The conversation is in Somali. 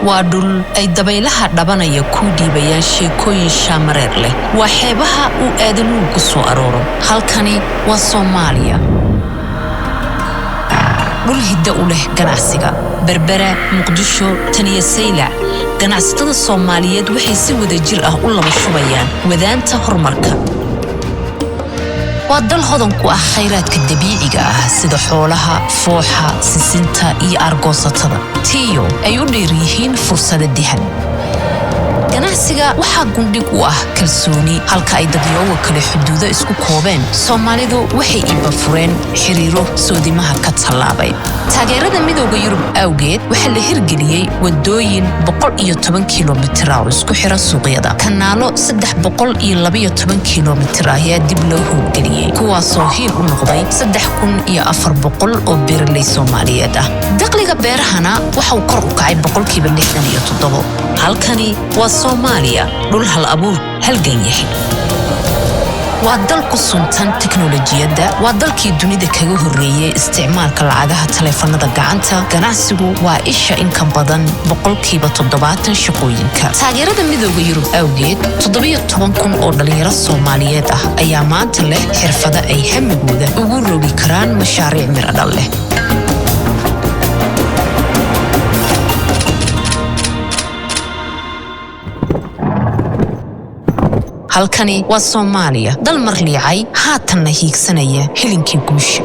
وادول أي دبيلها دبنا يكودي بيان شيكوين شامرير له وحيبها وآدنو قصو أرورو هالكاني وصوماليا dhul hidda u leh ganacsiga berbera muqdisho taniya saylac ganacsatada Soomaaliyeed waxay si wada jir ah u laba shubayaan wadaanta horumarka wadal hodan ku ah khayraadka dabiiciga ah sida xoolaha fooxa sisinta iyo argoosatada tiyo ay u dheeriyihiin fursada dihan ganacsiga waxa gundhig u ah kalsooni halka ay dadyoga kale xuduudo isku koobeen Soomaalidu waxay iba fureen xiriiro soodimaha ka talaabay taageerada midowga Yurub awgeed waxa la hirgeliyay wadooyin 110 kiiloomitir oo isku xira suuqyada kanaalo 312 kiiloomitir ayaa dib loo howlgeliyay kuwaas oo hiil u noqday 3400 oo beeraley Soomaaliyeed ah dakhliga beerahana waxa uu kor u kacay 67% halkani waa Soomaaliya dhul hal abuur halgan yahay waa dal ku suntan teknoolajiyada waa dalkii dunida kaga horeeyay isticmaalka lacagaha taleefanada gacanta ganacsigu waa isha in ka badan 70% shaqooyinka taageerada midowga Yurub awgeed 17,000 oo dhalinyaro Soomaaliyeed ah ayaa maanta leh xirfado ay hamigooda ugu rogi karaan mashaariic miradhal leh halkani waa Soomaaliya dal marliicay haatanna hiigsanaya hilinkii guusha